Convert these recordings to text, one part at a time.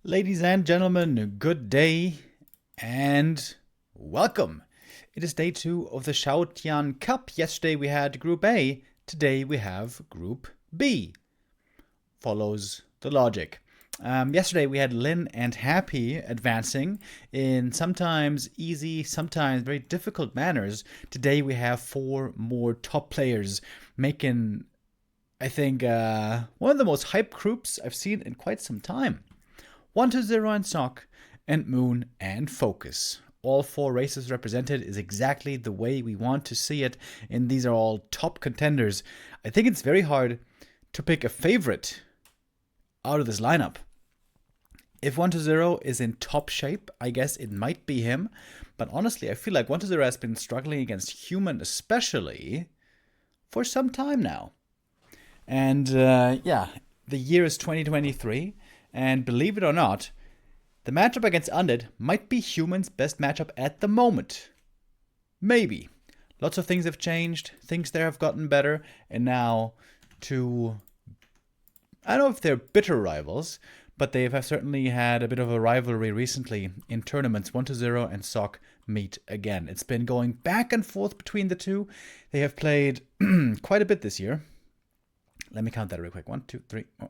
Ladies and gentlemen, good day and welcome. It is day 2 of the Xiaotian Cup. Yesterday we had Group A, today we have Group B. Follows the logic. Yesterday we had Lin and Happy advancing in sometimes easy, sometimes very difficult manners. Today we have 4 more top players making, I think, one of the most hyped groups I've seen in quite some time. 1-0 and Sock, and Moon and Focus. All 4 races represented is exactly the way we want to see it, and these are all top contenders. I think it's very hard to pick a favorite out of this lineup. If 1-0 is in top shape, I guess it might be him, but honestly, I feel like 1-0 has been struggling against Human especially for some time now. And the year is 2023. And believe it or not, the matchup against Undead might be Human's best matchup at the moment. Maybe. Lots of things have changed, things there have gotten better, and now I don't know if they're bitter rivals, but they have certainly had a bit of a rivalry recently in tournaments. 1-0 and Sock meet again. It's been going back and forth between the two. They have played quite a bit this year. Let me count that real quick. 1, 2, 3, 4.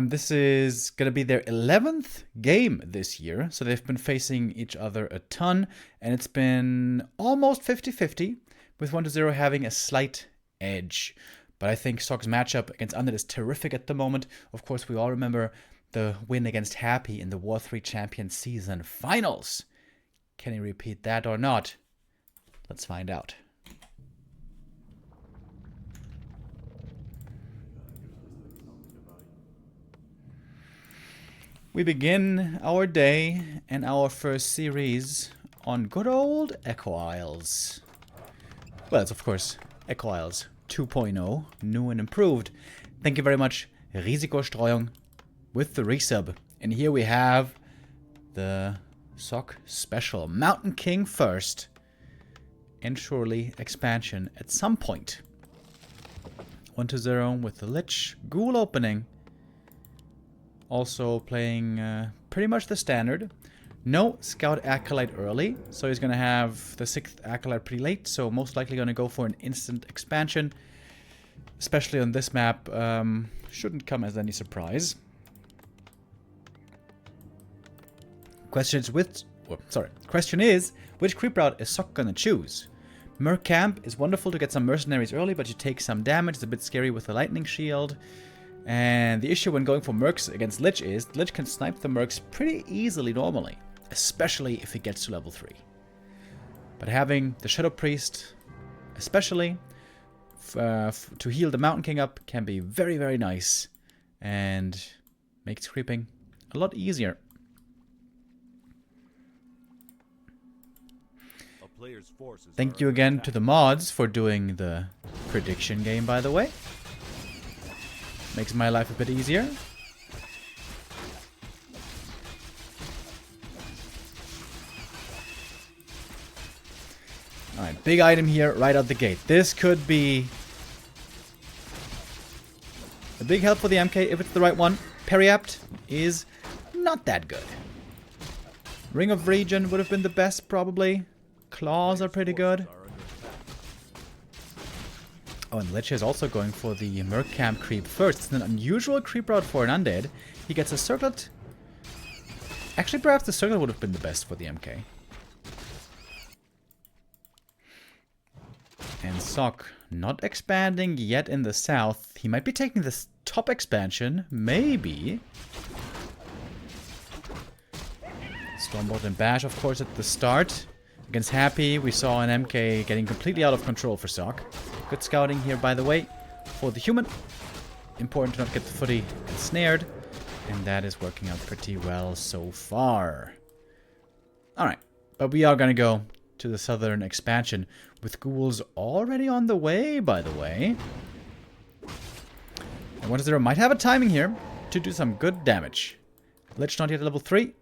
This is going to be their 11th game this year, so they've been facing each other a ton, and it's been almost 50-50, with 1-0 having a slight edge. But I think Sock's matchup against Undead is terrific at the moment. Of course, we all remember the win against Happy in the War3 Champion Season Finals. Can he repeat that or not? Let's find out. We begin our day and our first series on good old Echo Isles. Well, it's of course Echo Isles 2.0, new and improved. Thank you very much, Risikostreuung, with the resub. And here we have the Sock Special. Mountain King first, and surely expansion at some point. 1-0 with the Lich, Ghoul opening. Also playing pretty much the standard. No Scout Acolyte early, so he's going to have the 6th Acolyte pretty late, so most likely going to go for an instant expansion. Especially on this map, shouldn't come as any surprise. Question is, which creep route is Sock going to choose? Merc Camp is wonderful to get some mercenaries early, but you take some damage. It's a bit scary with the lightning shield. And the issue when going for mercs against Lich is Lich can snipe the mercs pretty easily normally, especially if he gets to level 3. But having the Shadow Priest, especially to heal the Mountain King up, can be very, very nice and makes creeping a lot easier. Thank you again to the mods for doing the prediction game, by the way. Makes my life a bit easier. Alright, big item here right out the gate. This could be a big help for the MK if it's the right one. Periapt is not that good. Ring of Regen would have been the best probably. Claws are pretty good. Oh, and Lich is also going for the Merc Camp creep first. It's an unusual creep route for an Undead. He gets a Circlet. Actually, perhaps the Circlet would have been the best for the MK. And Sock not expanding yet in the south. He might be taking this top expansion. Maybe. Stormbolt and Bash, of course, at the start. Against Happy, we saw an MK getting completely out of control for Sock. Good scouting here, by the way, for the Human. Important to not get the footy ensnared. And that is working out pretty well so far. Alright, but we are going to go to the southern expansion with ghouls already on the way, by the way. And 1-0 might have a timing here to do some good damage. Lich not yet at level 3,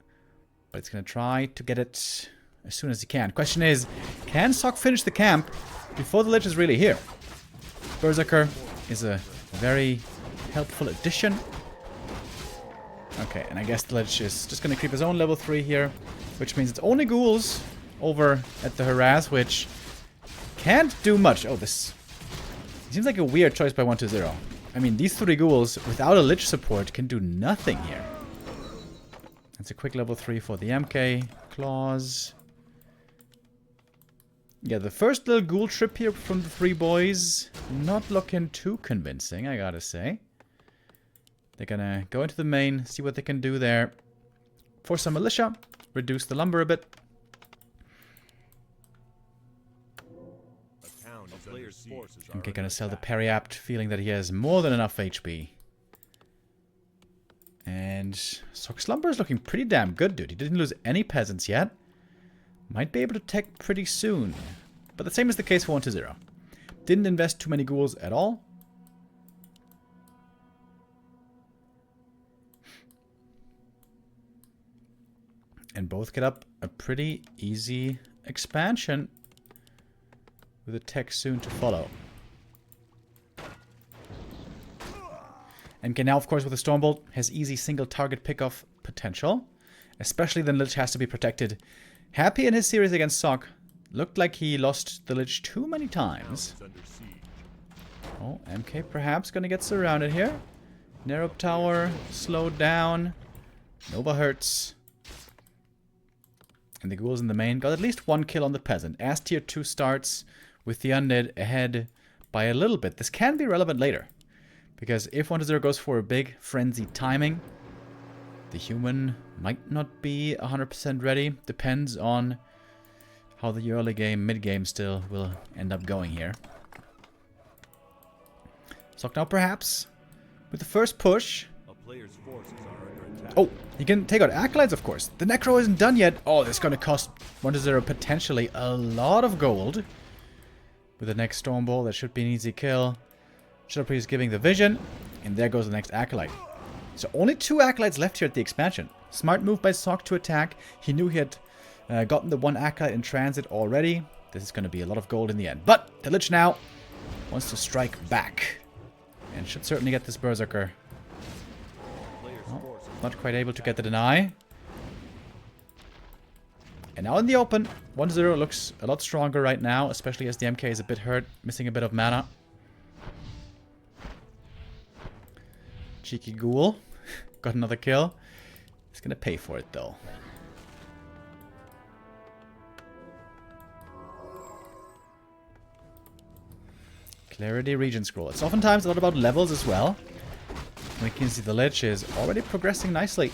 but it's going to try to get it as soon as he can. Question is, can Sock finish the camp before the Lich is really here? Berserker is a very helpful addition. Okay, and I guess the Lich is just gonna creep his own level 3 here, which means it's only ghouls over at the harass, which can't do much. Oh, this seems like a weird choice by 120. I mean, these 3 ghouls without a Lich support can do nothing here. That's a quick level 3 for the MK. Claws. Yeah, the first little ghoul trip here from the 3 boys, not looking too convincing, I gotta say. They're gonna go into the main, see what they can do there. Force some militia, reduce the lumber a bit. Okay, gonna sell the Periapt, feeling that he has more than enough HP. And Sock's lumber is looking pretty damn good, dude. He didn't lose any peasants yet. Might be able to tech pretty soon. But the same is the case for 120. Didn't invest too many ghouls at all. And both get up a pretty easy expansion with a tech soon to follow. MK now, of course, with a Stormbolt, has easy single target pickoff potential. Especially then Lich has to be protected. Happy in his series against Sock. Looked like he lost the Lich too many times. Oh, MK perhaps gonna get surrounded here. Narrow tower, slowed down. Nova hurts. And the ghouls in the main got at least 1 kill on the peasant. As tier 2 starts with the undead ahead by a little bit. This can be relevant later. Because if 120 goes for a big frenzied timing, the human might not be 100% ready. Depends on how the early game, mid game still will end up going here. Sock now perhaps with the first push. Oh, you can take out Acolytes, of course. The Necro isn't done yet. Oh, this is going to cost 120 potentially a lot of gold. With the next Stormbolt, that should be an easy kill. Shadow is giving the vision. And there goes the next Acolyte. So only 2 Acolytes left here at the expansion. Smart move by Sock to attack. He knew he had gotten the 1 Acolyte in transit already. This is going to be a lot of gold in the end. But the Lich now wants to strike back. And should certainly get this Berserker. Oh, not quite able to get the deny. And now in the open, 1-0 looks a lot stronger right now, especially as the MK is a bit hurt, missing a bit of mana. Cheeky ghoul. Got another kill. He's gonna pay for it though. Clarity Region Scroll. It's oftentimes a lot about levels as well. We can see the Lich is already progressing nicely.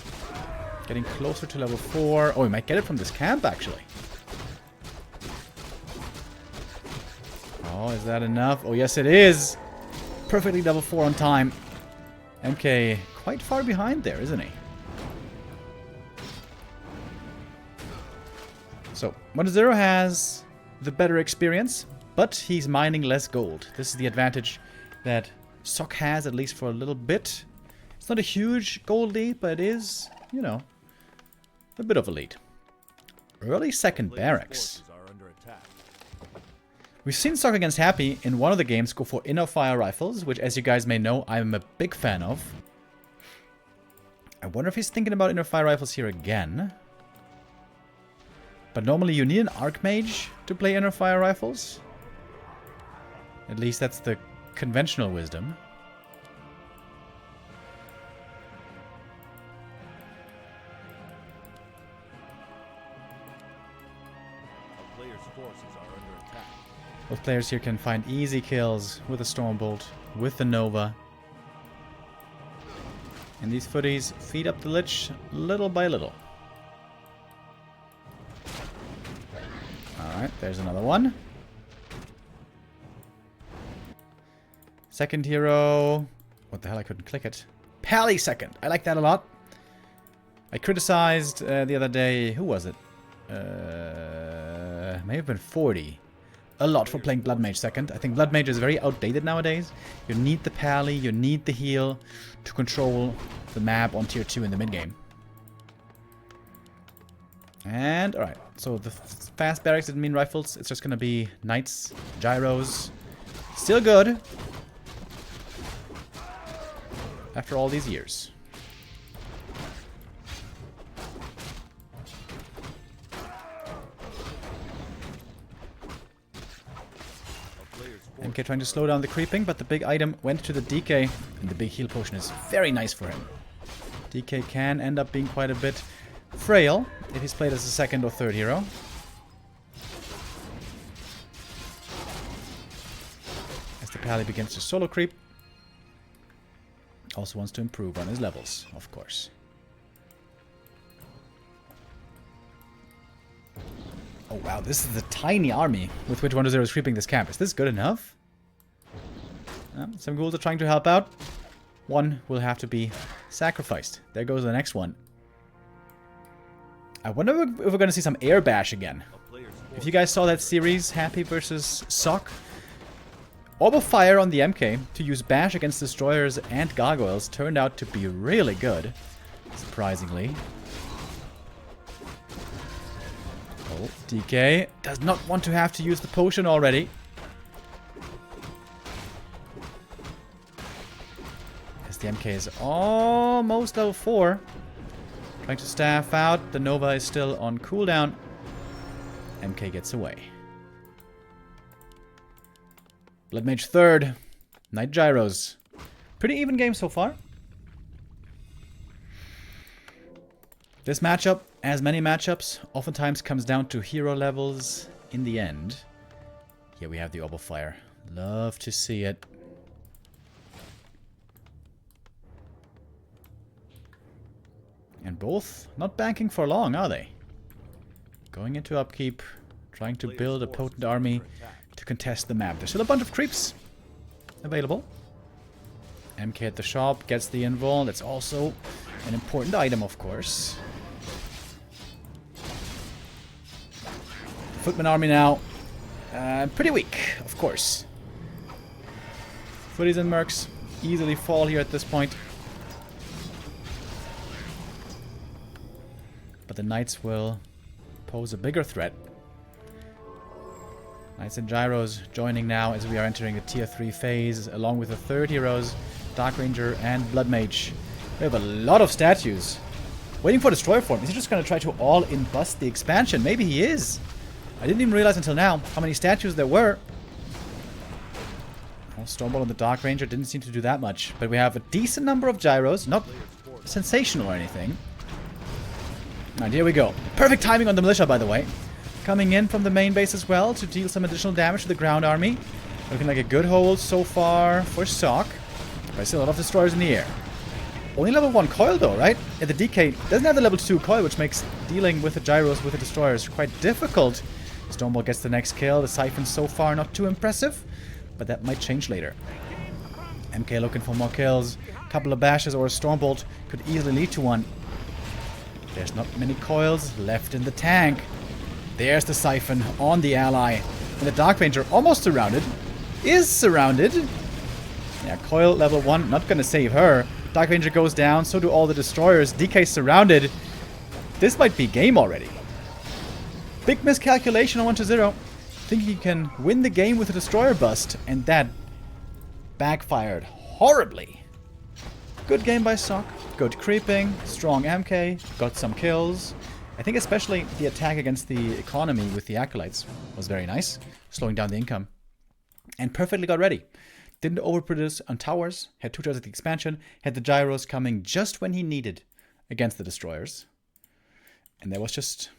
Getting closer to level 4. Oh, we might get it from this camp, actually. Oh, is that enough? Oh, yes, it is. Perfectly level 4 on time. MK quite far behind there, isn't he? So, 1-0 has the better experience, but he's mining less gold. This is the advantage that Sock has, at least for a little bit. It's not a huge gold lead, but it is, you know, a bit of a lead. Early second barracks. We've seen Sock against Happy in one of the games go for inner fire rifles, which, as you guys may know, I'm a big fan of. I wonder if he's thinking about inner fire rifles here again. But normally you need an Archmage to play inner fire rifles. At least that's the conventional wisdom. Both players here can find easy kills with a Stormbolt, with the Nova. And these footies feed up the Lich little by little. Alright, there's another one. Second hero. What the hell, I couldn't click it. Pally second. I like that a lot. I criticized the other day, who was it? May have been 40. A lot for playing Blood Mage second. I think Blood Mage is very outdated nowadays. You need the Pally, you need the heal to control the map on tier 2 in the mid game. And, alright. So the fast barracks didn't mean rifles. It's just gonna be knights, gyros. Still good. After all these years. MK trying to slow down the creeping, but the big item went to the DK, and the big heal potion is very nice for him. DK can end up being quite a bit frail if he's played as a second or third hero. As the Pally begins to solo creep. Also wants to improve on his levels, of course. Oh wow, this is a tiny army with which 1-0 is creeping this camp. Is this good enough? Some ghouls are trying to help out. One will have to be sacrificed. There goes the next one. I wonder if we're going to see some air bash again. If you guys saw that series, Happy versus Sock, Orb of Fire on the MK to use bash against destroyers and gargoyles turned out to be really good, surprisingly. Oh, DK does not want to have to use the potion already. As the MK is almost level 4. Trying to staff out. The Nova is still on cooldown. MK gets away. Blood Mage third. Knight Gyros. Pretty even game so far. This matchup, as many matchups, oftentimes comes down to hero levels in the end. Here we have the Orb of Fire. Love to see it. And both not banking for long, are they? Going into upkeep, trying to build a potent army to contest the map. There's still a bunch of creeps available. MK at the shop gets the invul. That's also an important item, of course. Footman army now. Pretty weak, of course. Footies and Mercs easily fall here at this point. But the Knights will pose a bigger threat. Knights and Gyros joining now as we are entering the tier 3 phase, along with the third heroes, Dark Ranger and Blood Mage. We have a lot of statues. Waiting for Destroyer form. Is he just going to try to all-in bust the expansion? Maybe he is. I didn't even realize until now how many statues there were. Well, Stormbolt and the Dark Ranger didn't seem to do that much. But we have a decent number of Gyros. Not sensational or anything. And here we go. Perfect timing on the Militia, by the way. Coming in from the main base as well to deal some additional damage to the ground army. Looking like a good hold so far for Sock. But still a lot of Destroyers in the air. Only level 1 coil though, right? And the DK doesn't have the level 2 coil, which makes dealing with the Gyros with the Destroyers quite difficult. Stormbolt gets the next kill. The Siphon so far not too impressive, but that might change later. MK looking for more kills. A couple of bashes or a Stormbolt could easily lead to one. There's not many coils left in the tank. There's the Siphon on the ally. And the Dark Ranger almost surrounded. Is surrounded. Yeah, coil level 1, not gonna save her. Dark Ranger goes down, so do all the Destroyers. DK surrounded. This might be game already. Big miscalculation on 1-0. Thinking he can win the game with a Destroyer bust, and that backfired horribly. Good game by Sock. Good creeping, strong MK, got some kills. I think especially the attack against the economy with the Acolytes was very nice, slowing down the income. And perfectly got ready. Didn't overproduce on towers, had 2 turns at the expansion, had the Gyros coming just when he needed against the Destroyers. And there was just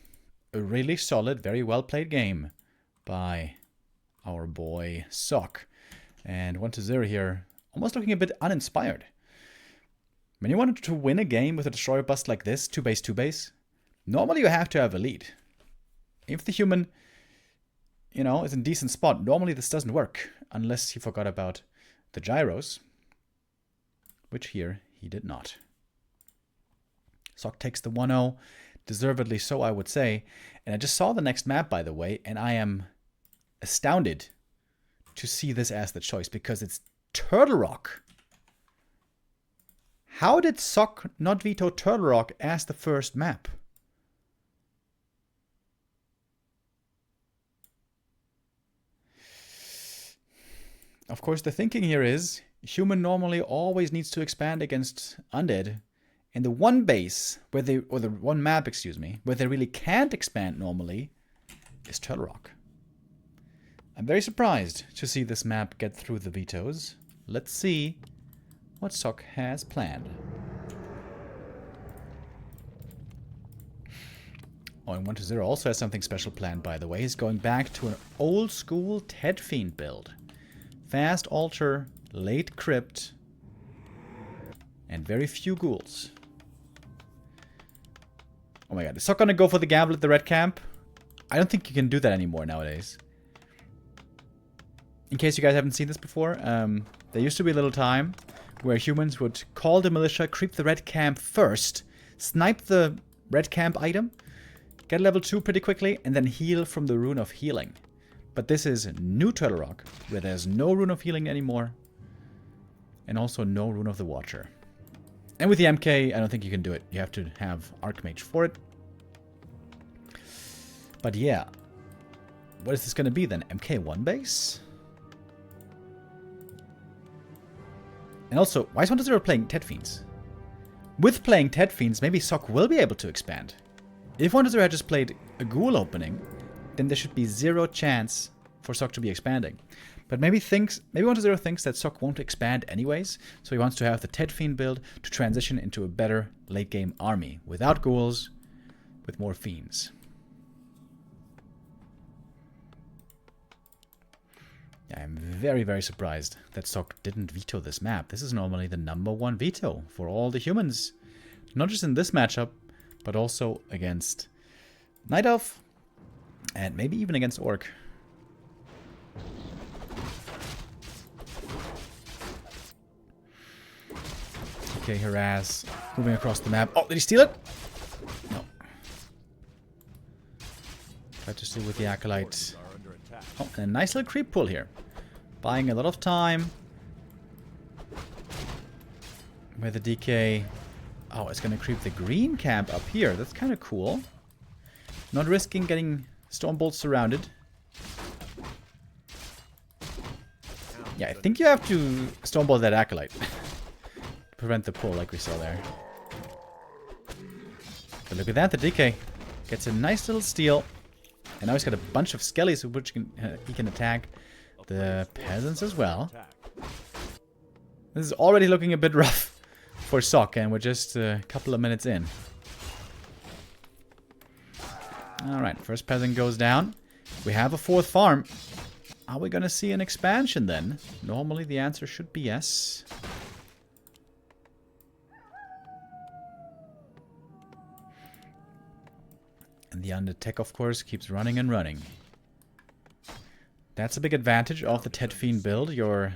a really solid, very well played game by our boy Sock. And 1-0 here, almost looking a bit uninspired. When you wanted to win a game with a Destroyer bust like this, 2-base, 2-base, normally you have to have a lead. If the human, you know, is in a decent spot, normally this doesn't work. Unless he forgot about the Gyros. Which here, he did not. Sock takes the 1-0. Deservedly so, I would say. And I just saw the next map, by the way, and I am astounded to see this as the choice, because it's Turtle Rock. How did Sock not veto Turtle Rock as the first map? Of course, the thinking here is, human normally always needs to expand against undead. And the one base, where they, or the one map, excuse me, where they really can't expand normally, is Turtle Rock. I'm very surprised to see this map get through the vetoes. Let's see what Sok has planned. Oh, and 1-0 also has something special planned, by the way. He's going back to an old school Ted Fiend build. Fast altar, late crypt, and very few ghouls. Oh my god, is Sok gonna go for the gamble at the red camp? I don't think you can do that anymore nowadays. In case you guys haven't seen this before, there used to be a little time where humans would call the militia, creep the red camp first, snipe the red camp item, get level 2 pretty quickly, and then heal from the Rune of Healing. But this is new Turtle Rock, where there's no Rune of Healing anymore, and also no Rune of the Watcher. And with the MK, I don't think you can do it. You have to have Archmage for it. But yeah. What is this going to be then? MK1 base? And also, why is 1-0 playing Ted Fiends? With playing Ted Fiends, maybe Sok will be able to expand. If 1-0 had just played a Ghoul opening, then there should be zero chance for Sok to be expanding. But maybe 1-0 thinks that Sok won't expand anyways, so he wants to have the Ted Fiend build to transition into a better late game army. Without ghouls, with more fiends. I'm very, very surprised that Sok didn't veto this map. This is normally the #1 veto for all the humans. Not just in this matchup, but also against Night Elf, and maybe even against Orc. Okay, harass. Moving across the map. Oh, did he steal it? No. Tried to steal with the Acolyte. Oh, and a nice little creep pull here. Buying a lot of time. With the DK. Oh, it's going to creep the green camp up here. That's kind of cool. Not risking getting Stormbolt surrounded. Yeah, I think you have to Stormbolt that Acolyte. Prevent the pull like we saw there. But look at that, the DK gets a nice little steal. And now he's got a bunch of skellies which he can attack the peasants as well. This is already looking a bit rough for Sok, and we're just a couple of minutes in. Alright, first peasant goes down. We have a 4th farm. Are we gonna see an expansion then? Normally the answer should be yes. And the undead tech, of course, keeps running and running. That's a big advantage of the Ted Fiend build. Your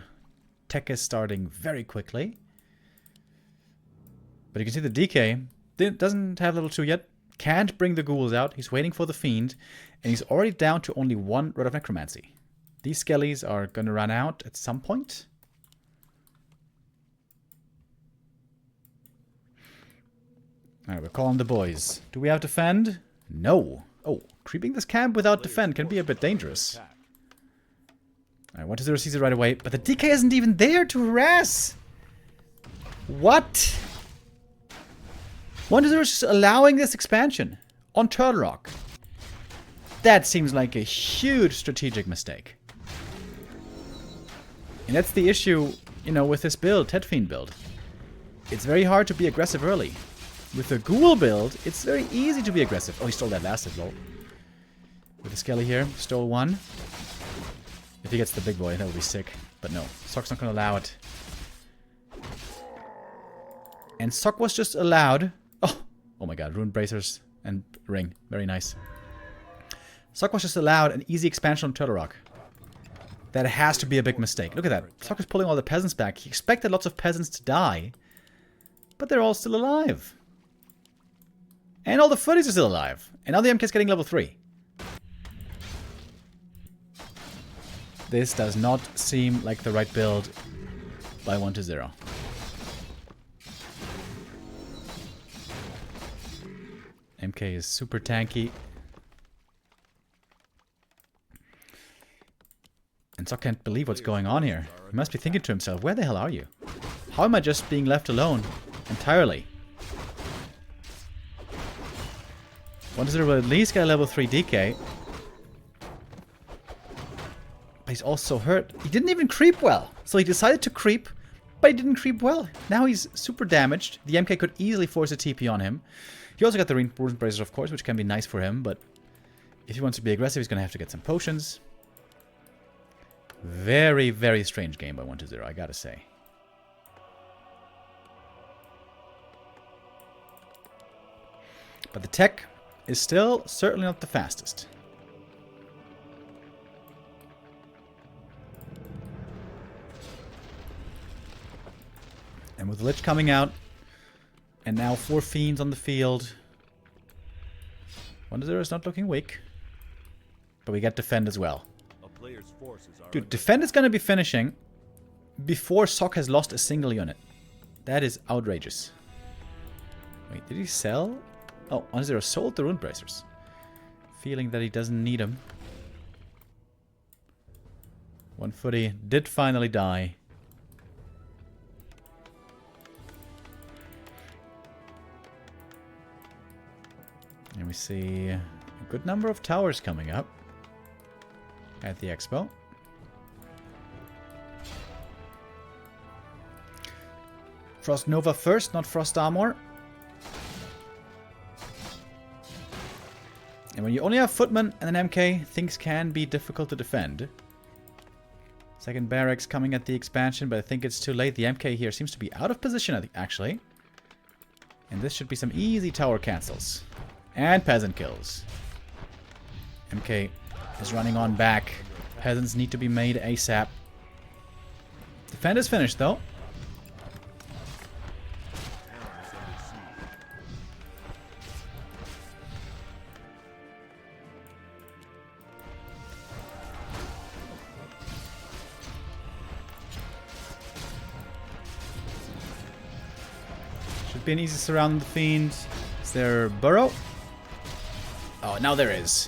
tech is starting very quickly. But you can see the DK doesn't have level 2 yet. Can't bring the ghouls out. He's waiting for the Fiend. And he's already down to only 1 Rod of Necromancy. These skellies are going to run out at some point. Alright, we're calling the boys. Do we have defend? No. Oh, creeping this camp without defend can be a bit dangerous. Alright, 1-0 sees it right away, but the DK isn't even there to harass! What? 1-0 is just allowing this expansion on Turtle Rock. That seems like a huge strategic mistake. And that's the issue, you know, with this build, Ted Fiend build. It's very hard to be aggressive early. With the Ghoul build, it's very easy to be aggressive. Oh, he stole that last lol. With the Skelly here, stole 1. If he gets the big boy, that would be sick. But no, Sok's not going to allow it. And Sok was just allowed... Oh my god, Rune Bracers and Ring. Very nice. Sok was just allowed an easy expansion on Turtle Rock. That has to be a big mistake. Look at that. Sok is pulling all the peasants back. He expected lots of peasants to die. But they're all still alive. And all the footies are still alive. And now the MK is getting level 3. This does not seem like the right build by 1-0. MK is super tanky. And Sok can't believe what's going on here. He must be thinking to himself, where the hell are you? How am I just being left alone entirely? 1-0 will at least get a level 3 DK. He's also hurt. He didn't even creep well. So he decided to creep, but he didn't creep well. Now he's super damaged. The MK could easily force a TP on him. He also got the Rune Bracer, of course, which can be nice for him, but if he wants to be aggressive, he's going to have to get some potions. Very, very strange game by 1-0, I gotta say. But the tech is still certainly not the fastest. And with the Lich coming out, and now 4 Fiends on the field, 1-0 is not looking weak. But we get Defend as well. Dude, Defend is going to be finishing before Sok has lost a single unit. That is outrageous. Wait, did he sell? Oh, 1-0 sold the Rune Bracers. Feeling that he doesn't need them. 1-footy did finally die. And we see a good number of towers coming up at the expo. Frost Nova first, not Frost Armor. And when you only have Footman and an MK, things can be difficult to defend. Second barracks coming at the expansion, but I think it's too late. The MK here seems to be out of position, actually. And this should be some easy tower cancels. And peasant kills. MK is running on back. Peasants need to be made ASAP. Defend is finished, though. Should be an easy surround on the Fiend. Is there Burrow? Oh, now there is.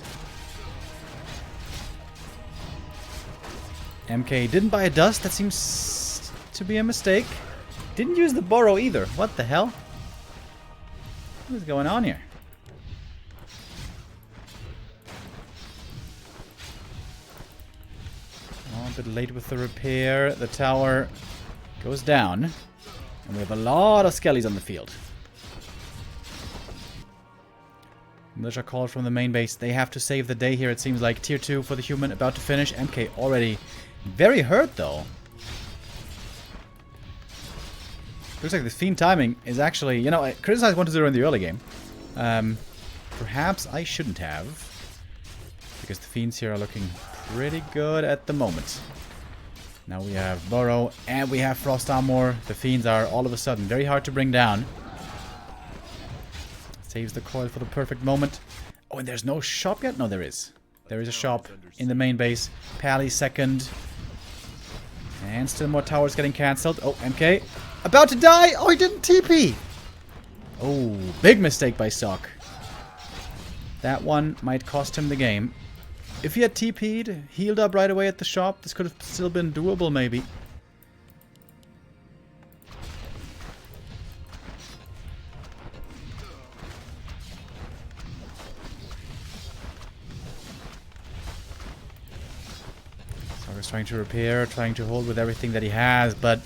MK didn't buy a dust. That seems to be a mistake. Didn't use the Burrow either. What the hell? What is going on here? Oh, a bit late with the repair. The tower goes down. And we have a lot of skellies on the field. Militia called from the main base. They have to save the day here, it seems like. Tier 2 for the human, about to finish. MK already very hurt, though. Looks like the Fiend timing is actually... You know, I criticized 1-0 in the early game. Perhaps I shouldn't have. Because the Fiends here are looking pretty good at the moment. Now we have Burrow and we have Frost Armor. The Fiends are all of a sudden very hard to bring down. Saves the coil for the perfect moment. Oh, and there's no shop yet? No, there is. There is a shop in the main base. Pally second. And still more towers getting cancelled. Oh, MK. About to die! Oh, he didn't TP! Oh, big mistake by Sok. That one might cost him the game. If he had TP'd, healed up right away at the shop, this could have still been doable, maybe. He's trying to repair, trying to hold with everything that he has, but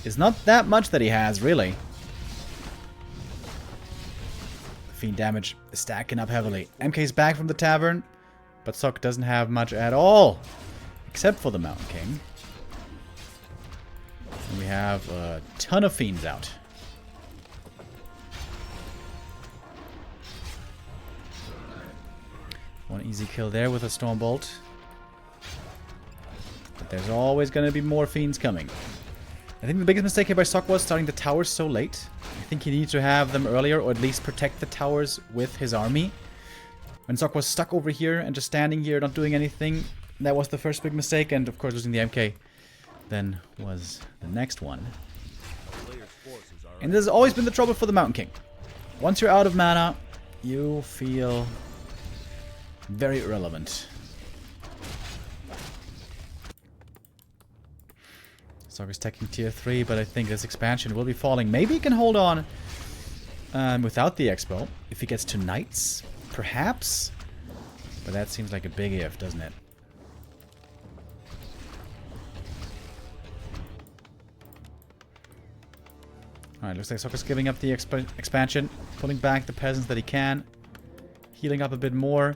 it's not that much that he has, really. Fiend damage is stacking up heavily. MK's back from the tavern, but Sok doesn't have much at all, except for the Mountain King. And we have a ton of Fiends out. One easy kill there with a Stormbolt. But there's always going to be more Fiends coming. I think the biggest mistake here by Sok was starting the towers so late. I think he needed to have them earlier, or at least protect the towers with his army. When Sok was stuck over here and just standing here not doing anything, that was the first big mistake, and of course losing the MK then was the next one. And this has always been the trouble for the Mountain King. Once you're out of mana, you feel very irrelevant. Sok is taking tier 3, but I think this expansion will be falling. Maybe he can hold on without the expo. If he gets to Knights, perhaps. But that seems like a big if, doesn't it? Alright, looks like Sokka's giving up the expansion. Pulling back the peasants that he can. Healing up a bit more.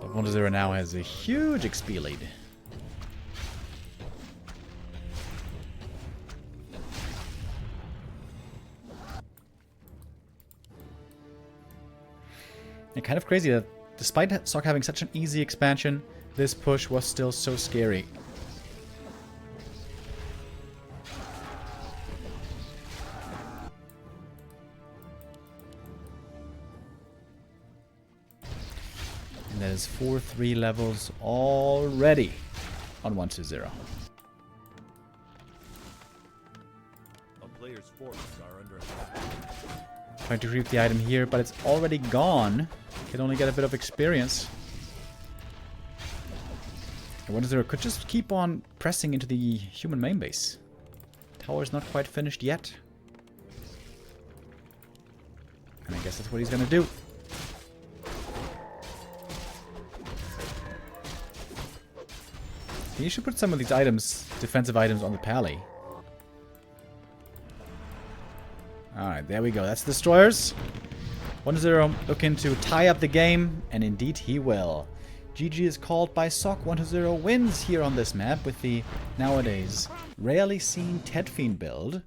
But 1-0 now has a huge XP lead. And kind of crazy that despite Sokka having such an easy expansion, this push was still so scary. And that is 4-3 levels already on 1-0. A player's forces are under attack. Trying to creep the item here, but it's already gone. Can only get a bit of experience. And 1-0 could just keep on pressing into the human main base. Tower's not quite finished yet. And I guess that's what he's gonna do. He should put some of these items, defensive items, on the pally. Alright, there we go. That's destroyers. 1-0 looking to tie up the game, and indeed he will. GG is called by Sok. 1-0 wins here on this map with the nowadays rarely seen Tedfiend build.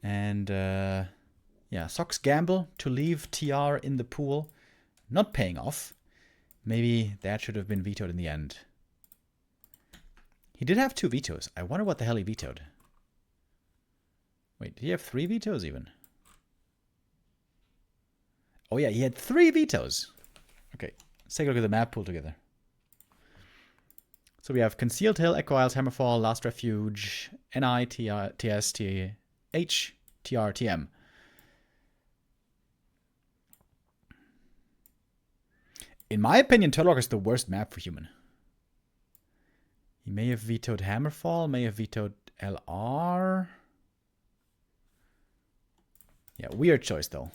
And yeah, Sok's gamble to leave TR in the pool not paying off. Maybe that should have been vetoed in the end. He did have 2 vetoes. I wonder what the hell he vetoed. Wait, did he have 3 vetoes even? Oh yeah, he had 3 vetoes. Okay, let's take a look at the map pool together. So we have Concealed Hill, Echo Isles, Hammerfall, Last Refuge, NI, TS, TH, TR, TM. In my opinion, Turlock is the worst map for human. He may have vetoed Hammerfall, may have vetoed LR. Yeah, weird choice though.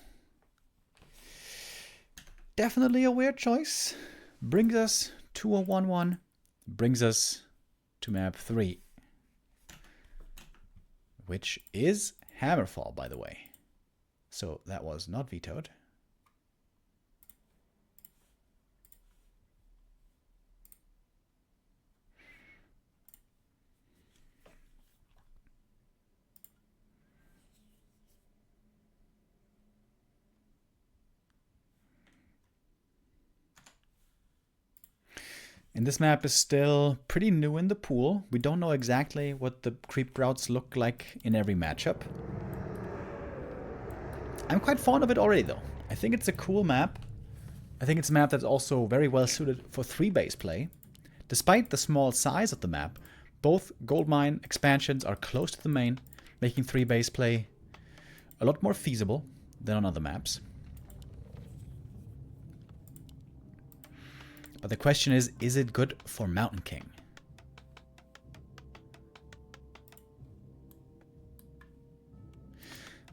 Definitely a weird choice. Brings us to a 1-1. Brings us to map 3. Which is Hammerfall, by the way. So that was not vetoed. And this map is still pretty new in the pool. We don't know exactly what the creep routes look like in every matchup. I'm quite fond of it already though. I think it's a cool map. I think it's a map that's also very well suited for 3-base play. Despite the small size of the map, both gold mine expansions are close to the main, making 3-base play a lot more feasible than on other maps. But the question is it good for Mountain King?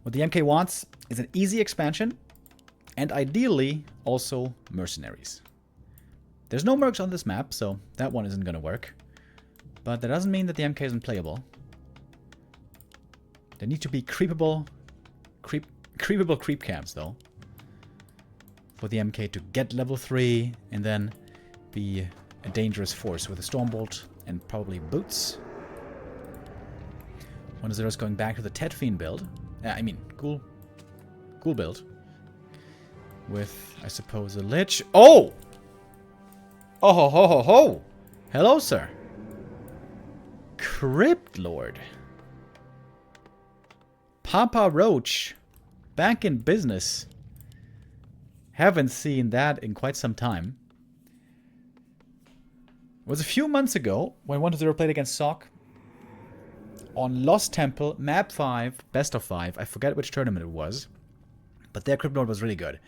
What the MK wants is an easy expansion, and ideally also mercenaries. There's no mercs on this map, so that one isn't going to work. But that doesn't mean that the MK isn't playable. There need to be creepable creep camps, though, for the MK to get level 3 and then be a dangerous force with a Stormbolt and probably boots. 1-0 is going back to the Tedfiend build. I mean, cool build. With, I suppose, a Lich. Oh! Oh ho ho ho ho! Hello, sir. Crypt Lord. Papa Roach. Back in business. Haven't seen that in quite some time. It was a few months ago when 1-0 played against Sok on Lost Temple, map 5, best of 5. I forget which tournament it was, but their Crypt Lord was really good.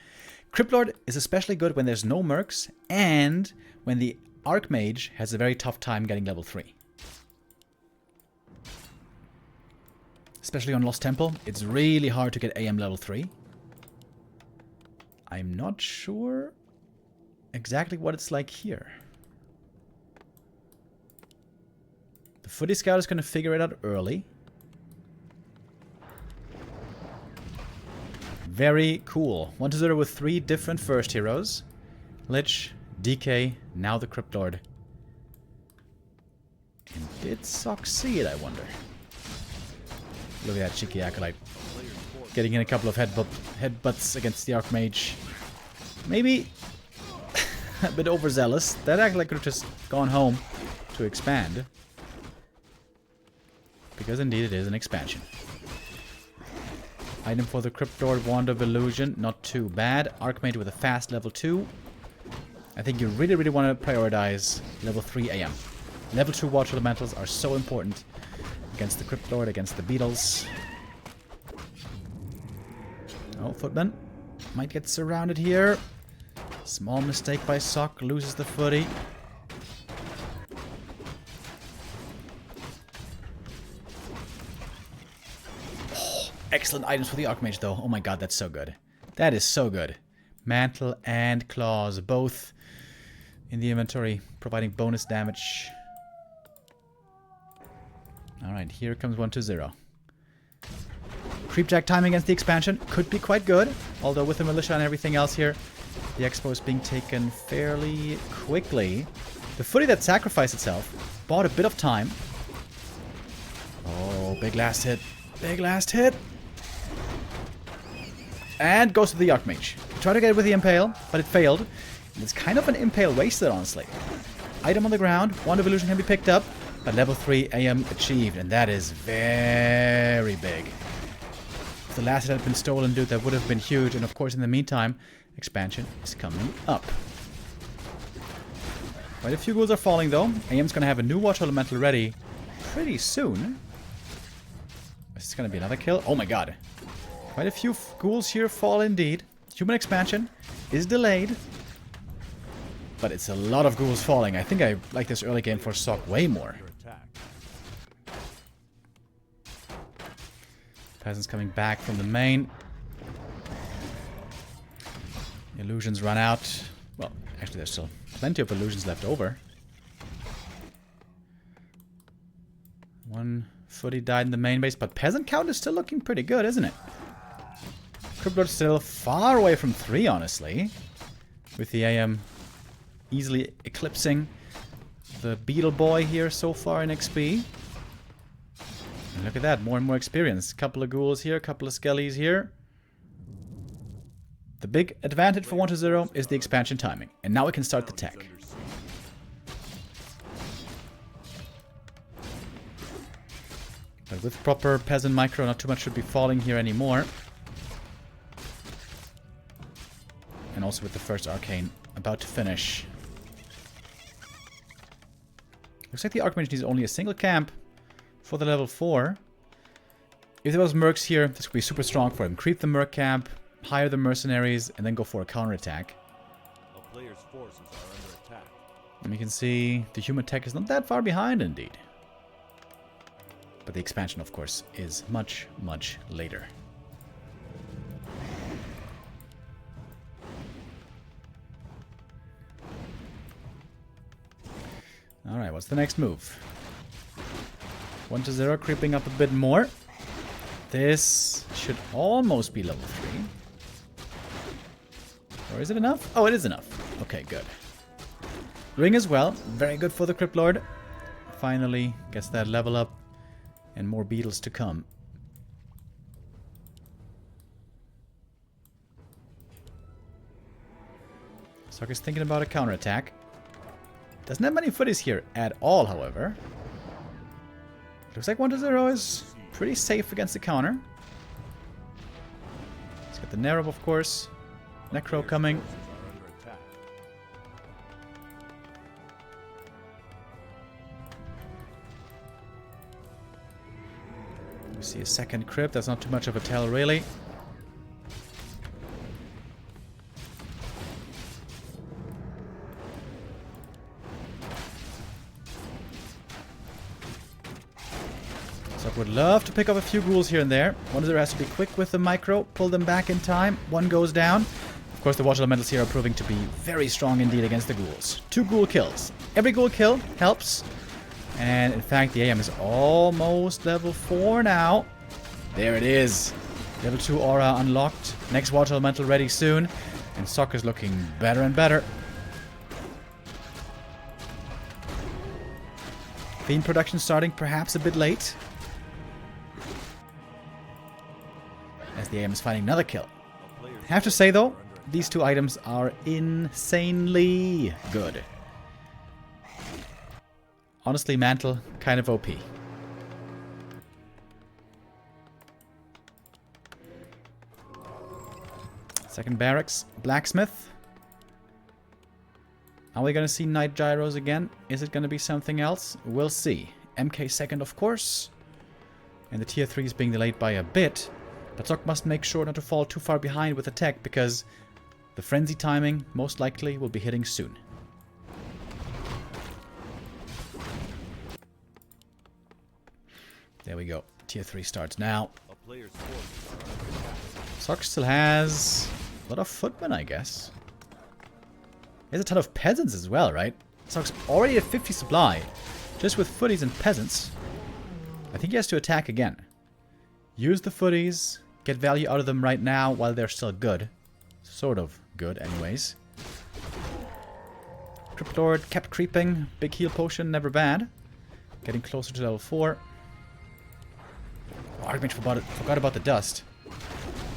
Crypt Lord is especially good when there's no mercs and when the Archmage has a very tough time getting level 3. Especially on Lost Temple, it's really hard to get AM level 3. I'm not sure exactly what it's like here. The Footy Scout is going to figure it out early. Very cool. 1-0 with 3 different first heroes. Lich, DK, now the Crypt Lord. And did succeed, I wonder. Look at that cheeky Acolyte. Getting in a couple of headbutts against the Archmage. Maybe a bit overzealous. That Acolyte could have just gone home to expand. Because indeed it is an expansion. Item for the Crypt Lord, Wand of Illusion. Not too bad. Archmage with a fast level 2. I think you really, really want to prioritize level 3 AM. Level 2 Water Elementals are so important against the Crypt Lord, against the Beetles. Oh, Footman might get surrounded here. Small mistake by Sock, loses the footy. Oh, excellent items for the Archmage though. Oh my god, that's so good. That is so good. Mantle and Claws, both in the inventory, providing bonus damage. Alright, here comes 1-0. Creepjack timing against the expansion could be quite good, although with the militia and everything else here, the expo is being taken fairly quickly. The footy that sacrificed itself bought a bit of time. Oh, big last hit. Big last hit. And goes to the Archmage. Tried to get it with the Impale, but it failed. And it's kind of an Impale wasted, honestly. Item on the ground. Wand of Illusion can be picked up, but level 3 AM achieved, and that is very big. If the last hit had been stolen, dude, that would have been huge. And of course, in the meantime, expansion is coming up. Quite a few ghouls are falling, though. AM's going to have a new Water Elemental ready pretty soon. This is going to be another kill. Oh my god. Quite a few ghouls here fall indeed. Human expansion is delayed. But it's a lot of ghouls falling. I think I like this early game for Sock way more. Peasants coming back from the main. Illusions run out. Well, actually there's still plenty of illusions left over. One footy died in the main base, but peasant count is still looking pretty good, isn't it? Crypt Lord still far away from 3, honestly. With the AM easily eclipsing the Beetle Boy here so far in XP. And look at that, more and more experience. Couple of ghouls here, couple of skellies here. The big advantage for 1-0 is the expansion timing. And now we can start the tech. But with proper peasant micro, not too much should be falling here anymore. And also with the first arcane about to finish. Looks like the Archmage needs only a single camp for the level 4. If there was mercs here, this would be super strong for him. Creep the merc camp, hire the mercenaries, and then go for a counterattack. A player's forces are under attack. And you can see the human tech is not that far behind indeed. But the expansion, of course, is much, much later. Alright, what's the next move? 1-0, creeping up a bit more. This should almost be level 3. Or is it enough? Oh, it is enough. Okay, good. Ring as well. Very good for the Crypt Lord. Finally gets that level up. And more beetles to come. Sock is thinking about a counterattack. Doesn't have many footies here at all, however. Looks like 1-0 is pretty safe against the counter. Let's get the Nerub, of course. Necro coming. We see a second crypt. That's not too much of a tell, really. Would love to pick up a few ghouls here and there. 1-0 has to be quick with the micro, pull them back in time. One goes down. Of course, the Water Elementals here are proving to be very strong indeed against the ghouls. 2 ghoul kills. Every ghoul kill helps. And in fact, the AM is almost level 4 now. There it is. Level 2 aura unlocked. Next water elemental ready soon. And Sock is looking better and better. Fiend production starting perhaps a bit late. As the AM is finding another kill. I have to say though, these two items are insanely good. Honestly, Mantle, kind of OP. Second barracks, Blacksmith. Are we going to see Night Gyros again? Is it going to be something else? We'll see. MK second, of course. And the tier 3 is being delayed by a bit. But Zoc must make sure not to fall too far behind with attack, because the frenzy timing most likely will be hitting soon. There we go. Tier 3 starts now. Zoc still has a lot of footmen, I guess. There's a ton of peasants as well, right? Zoc's already at 50 supply. Just with footies and peasants. I think he has to attack again. Use the footies. Get value out of them right now while they're still good. Sort of good, anyways. Crypt Lord kept creeping. Big heal potion, never bad. Getting closer to level 4. Oh, Archmage forgot about the dust.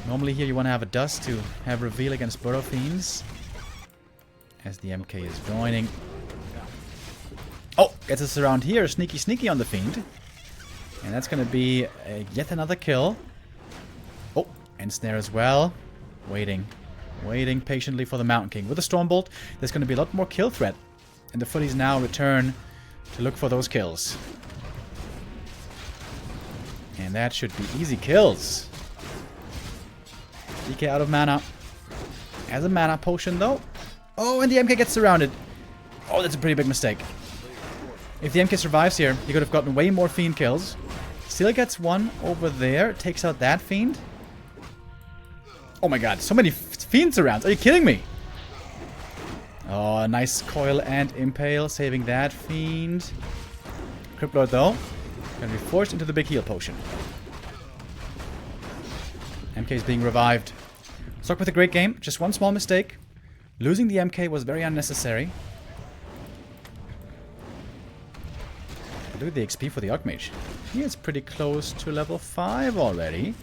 Normally here you want to have a dust to have reveal against Burrow Fiends. As the MK is joining. Oh, gets us around here. Sneaky, sneaky on the Fiend. And that's going to be yet another kill. Oh, and snare as well. Waiting. Waiting patiently for the Mountain King. With the Stormbolt, there's going to be a lot more kill threat. And the footies now return to look for those kills. And that should be easy kills. DK out of mana. Has a mana potion though. Oh, and the MK gets surrounded. Oh, that's a pretty big mistake. If the MK survives here, he could have gotten way more Fiend kills. Still gets one over there. Takes out that Fiend. Oh my god, so many Fiends around. Are you kidding me? Oh, a nice coil and impale. Saving that Fiend. Crypt Lord though. Gonna be forced into the big heal potion. MK is being revived. Zoc with a great game. Just one small mistake. Losing the MK was very unnecessary. Look at the XP for the Archmage. He is pretty close to level 5 already.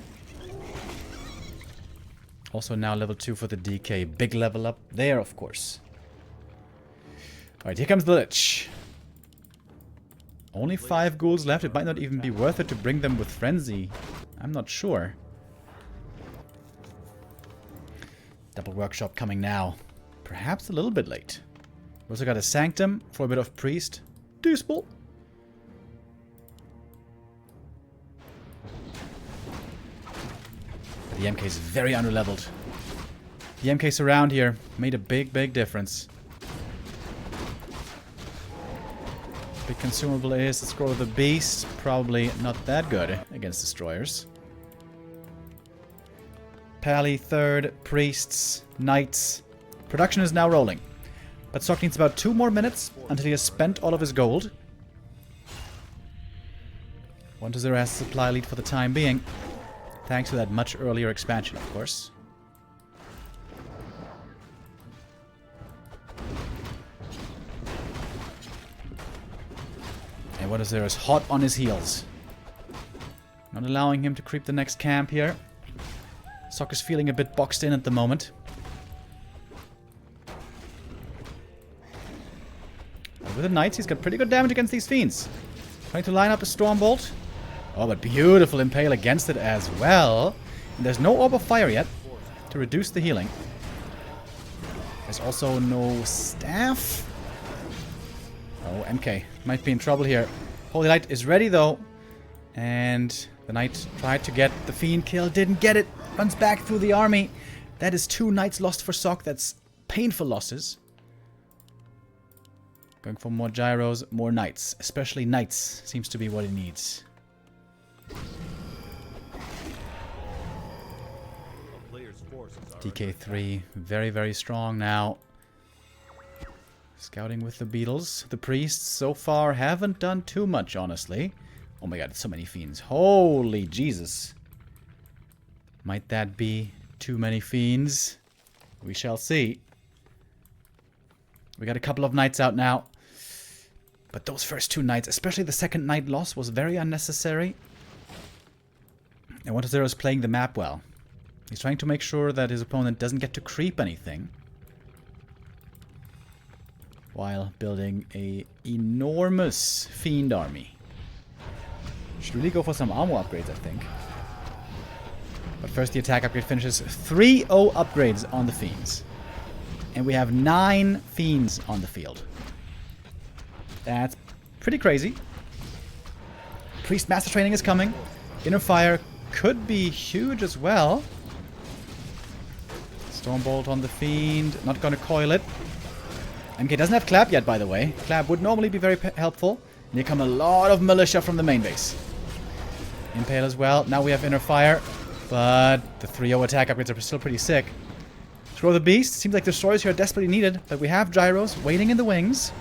Also now level 2 for the DK. Big level up there, of course. Alright, here comes the Lich. Only 5 ghouls left. It might not even be worth it to bring them with Frenzy. I'm not sure. Double Workshop coming now. Perhaps a little bit late. We also got a Sanctum for a bit of Priest. Useful. The MK is very underleveled. The MKs around here made a big, big difference. Big consumable is the Scroll of the Beast. Probably not that good against Destroyers. Pally third, Priests, Knights. Production is now rolling. But Zoc needs about 2 more minutes until he has spent all of his gold. 1-0 has the supply lead for the time being. Thanks to that much earlier expansion, of course. And what is there is hot on his heels. Not allowing him to creep the next camp here. Zoc is feeling a bit boxed in at the moment. But with the Knights, he's got pretty good damage against these Fiends. Trying to line up a Stormbolt. Oh, but beautiful Impale against it as well. And there's no Orb of Fire yet to reduce the healing. There's also no Staff. Oh, MK might be in trouble here. Holy Light is ready though. And the Knight tried to get the Fiend kill. Didn't get it. Runs back through the army. That is 2 Knights lost for Zoc. That's painful losses. Going for more Gyros, more Knights. Especially Knights seems to be what he needs. DK3, very, very strong now. Scouting with the Beetles. The Priests so far haven't done too much, honestly. Oh my god, so many Fiends. Holy Jesus. Might that be too many fiends? We shall see. We got a couple of knights out now. But those first 2 knights, especially the second knight loss, was very unnecessary. And 1-0 is playing the map well. He's trying to make sure that his opponent doesn't get to creep anything. While building a enormous fiend army. Should really go for some armor upgrades, I think. But first the attack upgrade finishes. 3-0 upgrades on the fiends. And we have 9 fiends on the field. That's pretty crazy. Priest Master Training is coming. Inner Fire could be huge as well. Stormbolt on the fiend. Not gonna coil it. MK doesn't have Clap yet, by the way. Clap would normally be very helpful. And here come a lot of militia from the main base. Impale as well. Now we have Inner Fire. But the 3-0 attack upgrades are still pretty sick. Throw the Beast. Seems like destroyers here are desperately needed. But we have Gyros waiting in the wings.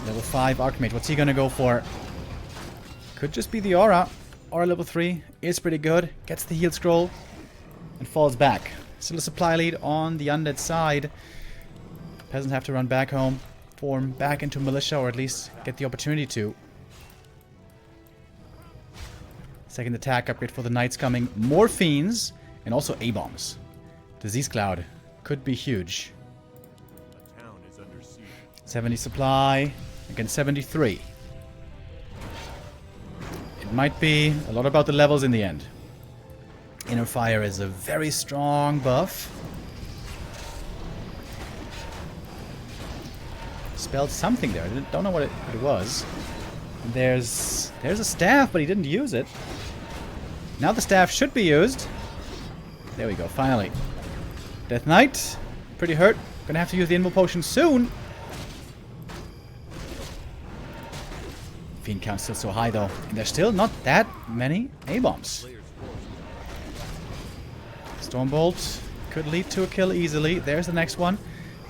Level 5 Archmage. What's he gonna go for? Could just be the Aura. Aura level 3 is pretty good. Gets the heal scroll. And falls back. Still a supply lead on the undead side. Peasants have to run back home. Form back into militia, or at least get the opportunity to. Second attack upgrade for the knights coming. More fiends. And also A-bombs. Disease Cloud could be huge. A town is under siege. 70 supply against 73. It might be a lot about the levels in the end. Inner Fire is a very strong buff. Spelled something there. I don't know what it was. There's a staff, but he didn't use it. Now the staff should be used. There we go, finally. Death Knight. Pretty hurt. Gonna have to use the Invo Potion soon. Fiend count's still so high though. And there's still not that many A-bombs. Stormbolt could lead to a kill easily. There's the next one.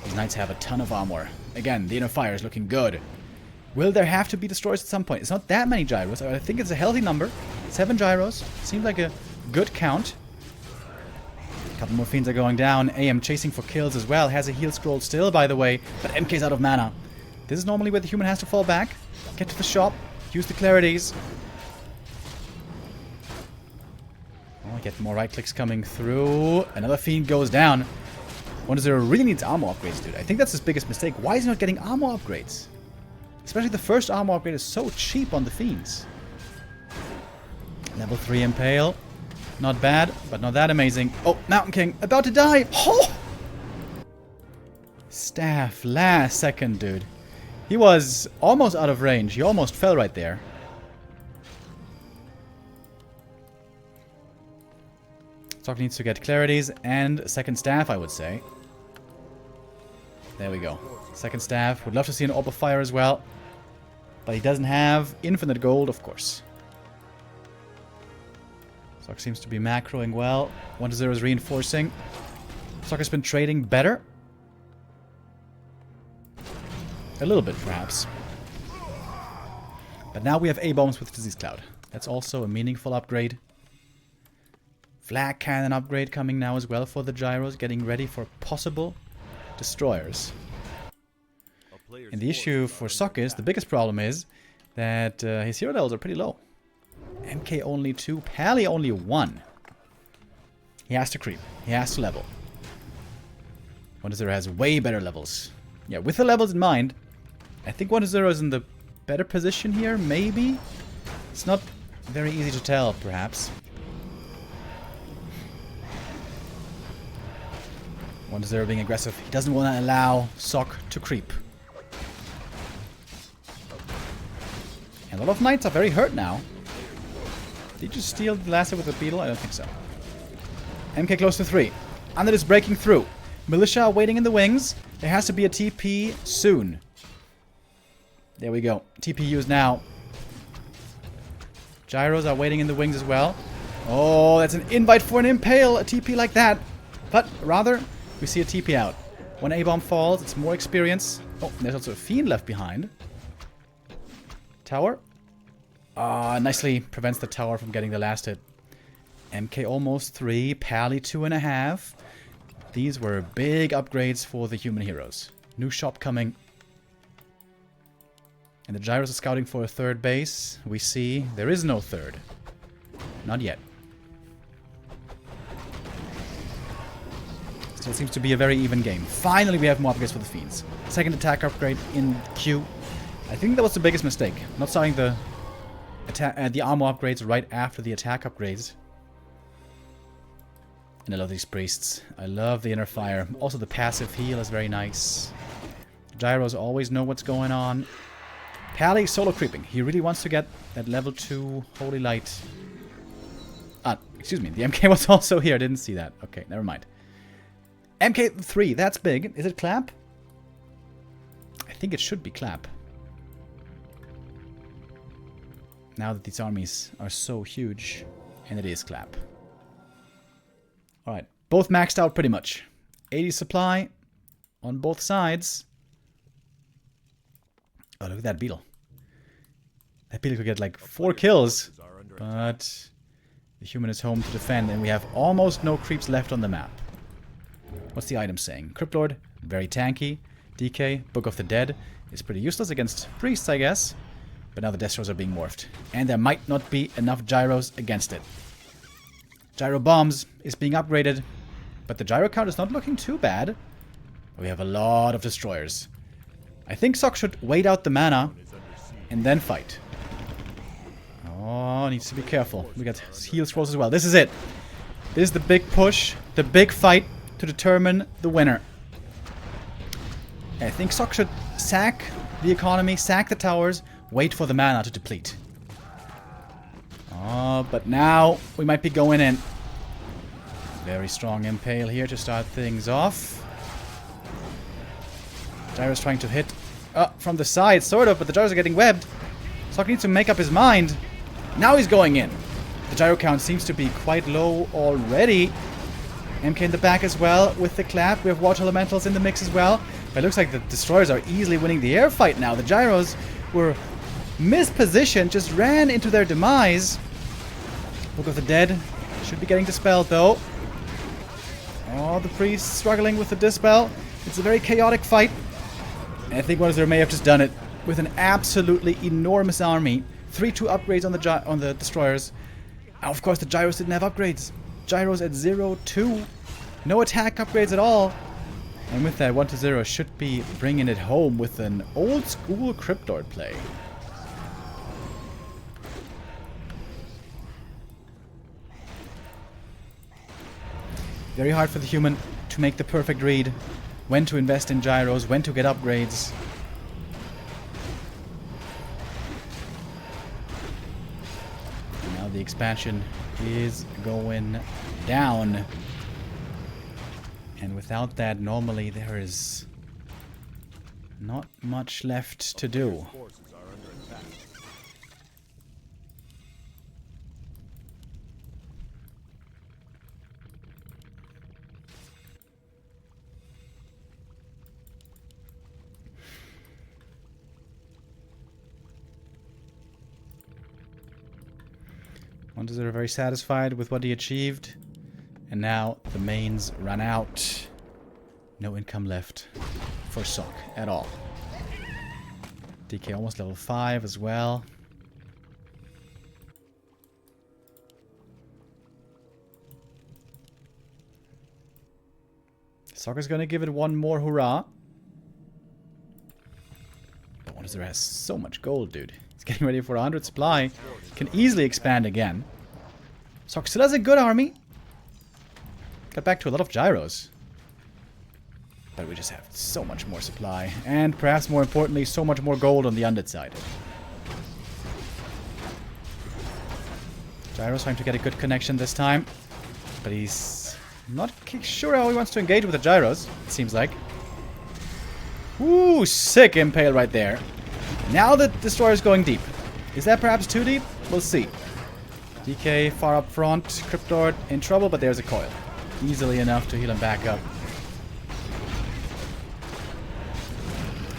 These knights have a ton of armor. Again, the Inner Fire is looking good. Will there have to be destroyers at some point? It's not that many gyros. I think it's a healthy number. 7 gyros. Seems like a good count. A couple more fiends are going down. AM chasing for kills as well. Has a heal scroll still, by the way. But MK's out of mana. This is normally where the human has to fall back. Get to the shop. Use the clarities. Oh, get more right clicks coming through. Another fiend goes down. 1-0 really needs armor upgrades, dude. I think that's his biggest mistake. Why is he not getting armor upgrades? Especially the first armor upgrade is so cheap on the fiends. Level 3 Impale. Not bad, but not that amazing. Oh, Mountain King, about to die. Oh! Staff, last second, dude. He was almost out of range. He almost fell right there. Sock needs to get clarities and a second staff, I would say. There we go. Second staff. Would love to see an Orb of Fire as well. But he doesn't have infinite gold, of course. Sock seems to be macroing well. 1-0 is reinforcing. Sock has been trading better. A little bit, perhaps. But now we have A-bombs with Disease Cloud. That's also a meaningful upgrade. Flag Cannon upgrade coming now as well for the gyros. Getting ready for possible destroyers. And the issue for Sock is, the biggest problem is, that his hero levels are pretty low. MK only 2, Pally only 1. He has to creep. He has to level. 1-0 has way better levels. Yeah, with the levels in mind, I think 1-0 is in the better position here, maybe? It's not very easy to tell, perhaps. 1-0 being aggressive. He doesn't want to allow Sock to creep. And a lot of knights are very hurt now. Did you steal the last hit with the beetle? I don't think so. MK close to 3. Undead is breaking through. Militia are waiting in the wings. There has to be a TP soon. There we go. TP used now. Gyros are waiting in the wings as well. Oh, that's an invite for an Impale. A TP like that. But rather, we see a TP out. When A-bomb falls, it's more experience. Oh, there's also a fiend left behind. Tower. Nicely prevents the tower from getting the last hit. MK almost 3, Pally 2.5. These were big upgrades for the human heroes. New shop coming. And the gyros are scouting for a third base. We see there is no third. Not yet. Still seems to be a very even game. Finally, we have more upgrades for the Fiends. Second attack upgrade in queue. I think that was the biggest mistake. Not starting the armor upgrades right after the attack upgrades. And I love these priests. I love the inner fire. Also, the passive heal is very nice. Gyros always know what's going on. Pally solo creeping. He really wants to get that level 2 Holy Light. Excuse me. The MK was also here. I didn't see that. Okay, never mind. MK3. That's big. Is it clap? I think it should be clap. Now that these armies are so huge. And it is clap. Alright. Both maxed out pretty much. 80 supply on both sides. Oh, look at that beetle. That beetle could get like 4 kills. But the human is home to defend. And we have almost no creeps left on the map. What's the item saying? Cryptlord, very tanky. DK, Book of the Dead, is pretty useless against priests, I guess. But now the Destros are being morphed. And there might not be enough gyros against it. Gyro Bombs is being upgraded. But the gyro count is not looking too bad. We have a lot of destroyers. I think Sok should wait out the mana and then fight. Oh, needs to be careful. We got heal scrolls as well. This is it. This is the big push, the big fight to determine the winner. I think Sok should sack the economy, sack the towers, wait for the mana to deplete. Oh, but now we might be going in. Very strong Impale here to start things off. Gyro's trying to hit from the side, sort of, but the gyros are getting webbed. Sok needs to make up his mind. Now he's going in. The gyro count seems to be quite low already. MK in the back as well with the clap. We have water elementals in the mix as well. But it looks like the destroyers are easily winning the air fight now. The gyros were mispositioned, just ran into their demise. Book of the Dead should be getting dispelled though. Oh, the priest struggling with the dispel. It's a very chaotic fight. And I think Warcraft may have just done it with an absolutely enormous army. 3-2 upgrades on the destroyers. Of course, the gyros didn't have upgrades. Gyros at 0-2. No attack upgrades at all. And with that, 1-0 should be bringing it home with an old school Cryptlord play. Very hard for the human to make the perfect read. When to invest in gyros, when to get upgrades. Now the expansion is going down. And without that, normally there is not much left to do. Hunters are very satisfied with what he achieved. And now the mains run out. No income left for Sok at all. DK almost level 5 as well. Sok is going to give it one more hurrah. But Wonder has so much gold, dude. He's getting ready for 100 supply. Can easily expand again. Sok still has a good army. Got back to a lot of gyros. But we just have so much more supply. And perhaps more importantly, so much more gold on the undead side. Gyro's trying to get a good connection this time. But he's not sure how he wants to engage with the gyros, it seems like. Ooh, sick impale right there. Now the destroyer's going deep. Is that perhaps too deep? We'll see. DK far up front. Cryptlord in trouble, but there's a coil. Easily enough to heal him back up.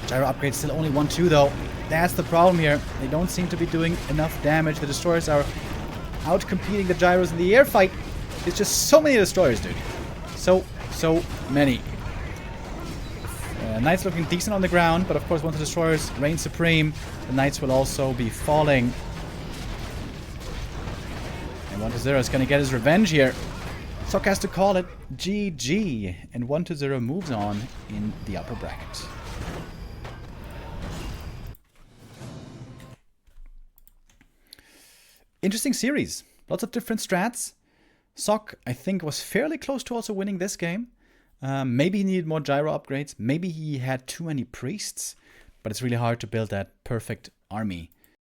Gyro upgrade still only 1-2 though. That's the problem here. They don't seem to be doing enough damage. The destroyers are out competing the gyros in the air fight. It's just so many destroyers, dude. So many. Knights looking decent on the ground, but of course once the destroyers reign supreme, the Knights will also be falling. And 1-0 is going to get his revenge here. Sok has to call it GG, and 1-0 moves on in the upper bracket. Interesting series. Lots of different strats. Sok, I think, was fairly close to also winning this game. Maybe he needed more gyro upgrades. Maybe he had too many priests. But it's really hard to build that perfect army